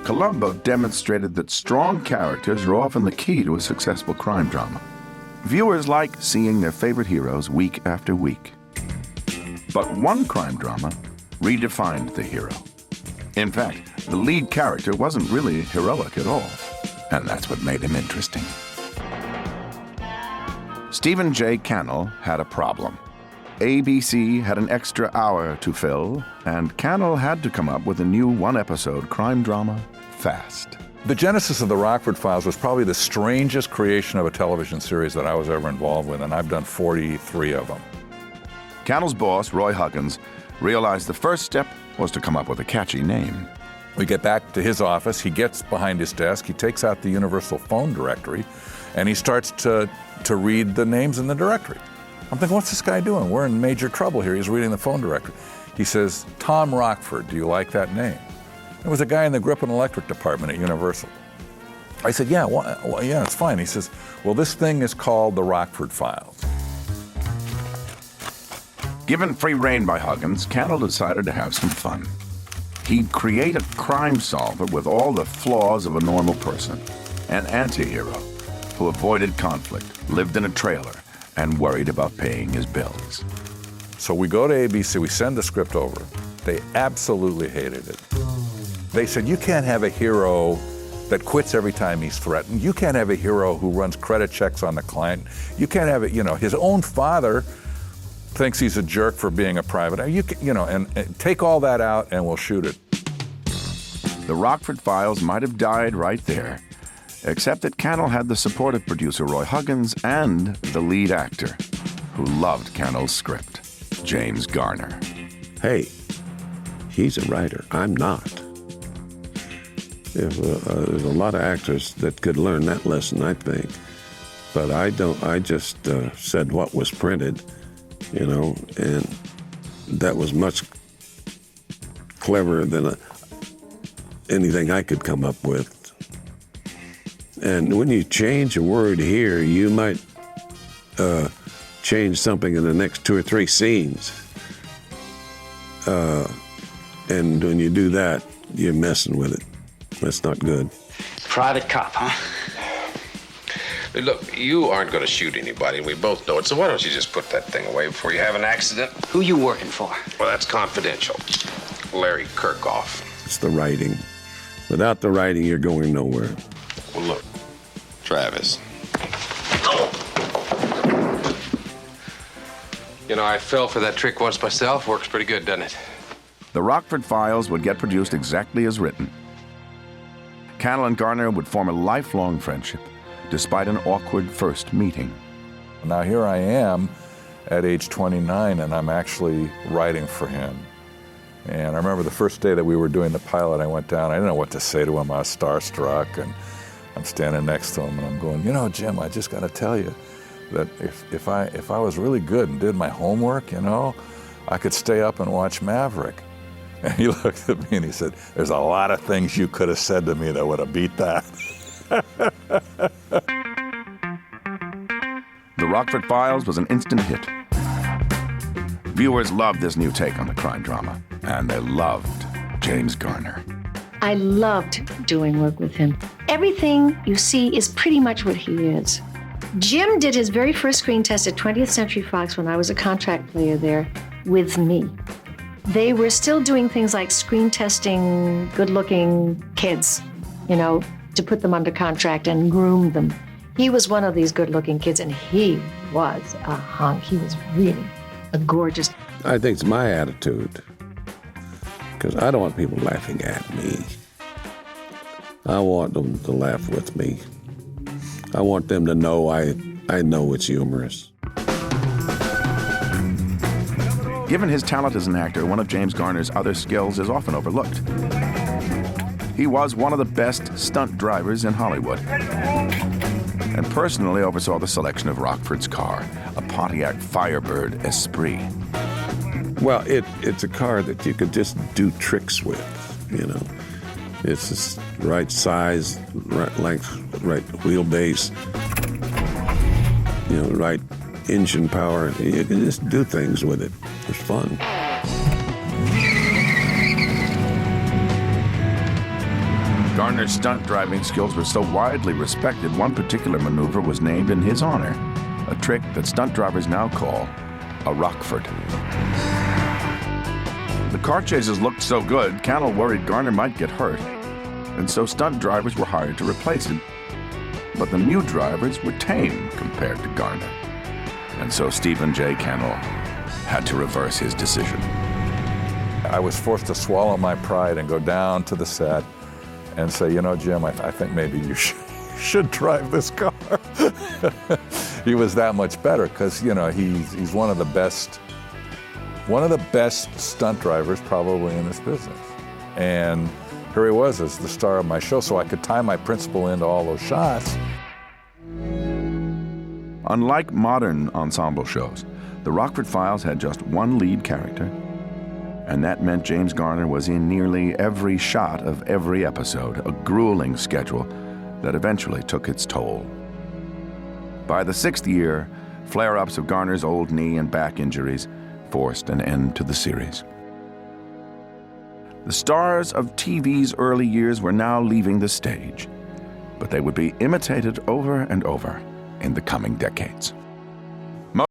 Columbo demonstrated that strong characters are often the key to a successful crime drama. Viewers like seeing their favorite heroes week after week. But one crime drama redefined the hero. In fact, the lead character wasn't really heroic at all, and that's what made him interesting. Stephen J. Cannell had a problem. ABC had an extra hour to fill, and Cannell had to come up with a new one-episode crime drama fast. The genesis of the Rockford Files was probably the strangest creation of a television series that I was ever involved with, and I've done 43 of them. Cannell's boss, Roy Huggins, realized the first step was to come up with a catchy name. We get back to his office, he gets behind his desk, he takes out the Universal Phone Directory, and he starts to read the names in the directory. I'm thinking, what's this guy doing? We're in major trouble here. He's reading the phone directory. He says, Tom Rockford, do you like that name? There was a guy in the grip and electric department at Universal. I said, yeah, yeah, it's fine. He says, well, this thing is called the Rockford Files. Given free rein by Huggins, Cannell decided to have some fun. He'd create a crime solver with all the flaws of a normal person, an anti-hero who avoided conflict, lived in a trailer, and worried about paying his bills. So we go to ABC, we send the script over. They absolutely hated it. They said, you can't have a hero that quits every time he's threatened. You can't have a hero who runs credit checks on the client. You can't have it, his own father thinks he's a jerk for being a private. And take all that out and we'll shoot it. The Rockford Files might have died right there, except that Cannell had the support of producer Roy Huggins and the lead actor, who loved Cannell's script, James Garner. Hey, he's a writer. I'm not. There's a lot of actors that could learn that lesson, I think. But I don't. I just said what was printed, and that was much cleverer than anything I could come up with. And when you change a word here, you might change something in the next 2 or 3 scenes. And when you do that, you're messing with it. That's not good. Private cop, huh? Look, you aren't going to shoot anybody, and we both know it, so why don't you just put that thing away before you have an accident? Who you working for? Well, that's confidential. Larry Kirkhoff. It's the writing. Without the writing, you're going nowhere. Well, look, Travis. I fell for that trick once myself. Works pretty good, doesn't it? The Rockford Files would get produced exactly as written. Cannell and Garner would form a lifelong friendship, despite an awkward first meeting. Now here I am at age 29, and I'm actually writing for him. And I remember the first day that we were doing the pilot, I went down, I didn't know what to say to him, I was starstruck, and I'm standing next to him, and I'm going, Jim, I just gotta tell you that if I was really good and did my homework, I could stay up and watch Maverick. And he looked at me and he said, there's a lot of things you could have said to me that would have beat that. The Rockford Files was an instant hit. Viewers loved this new take on the crime drama, and they loved James Garner. I loved doing work with him. Everything you see is pretty much what he is. Jim did his very first screen test at 20th Century Fox when I was a contract player there with me. They were still doing things like screen testing good-looking kids, to put them under contract and groom them. He was one of these good-looking kids, and he was a hunk. He was really a gorgeous. I think it's my attitude, because I don't want people laughing at me. I want them to laugh with me. I want them to know I know it's humorous. Given his talent as an actor, one of James Garner's other skills is often overlooked. He was one of the best stunt drivers in Hollywood, and personally oversaw the selection of Rockford's car, a Pontiac Firebird Esprit. Well, it's a car that you could just do tricks with, It's just right size, right length, right wheelbase, right engine power. You can just do things with it. It's fun. Garner's stunt driving skills were so widely respected, one particular maneuver was named in his honor, a trick that stunt drivers now call a Rockford. The car chases looked so good, Cannell worried Garner might get hurt, and so stunt drivers were hired to replace him. But the new drivers were tame compared to Garner, and so Stephen J. Cannell had to reverse his decision. I was forced to swallow my pride and go down to the set and say, you know, Jim, I think maybe you should drive this car. He was that much better because, you know, he's one of the best stunt drivers probably in this business. And here he was as the star of my show, so I could tie my principal into all those shots. Unlike modern ensemble shows, the Rockford Files had just one lead character, and that meant James Garner was in nearly every shot of every episode, a grueling schedule that eventually took its toll. By the 6th year, flare-ups of Garner's old knee and back injuries forced an end to the series. The stars of TV's early years were now leaving the stage, but they would be imitated over and over in the coming decades.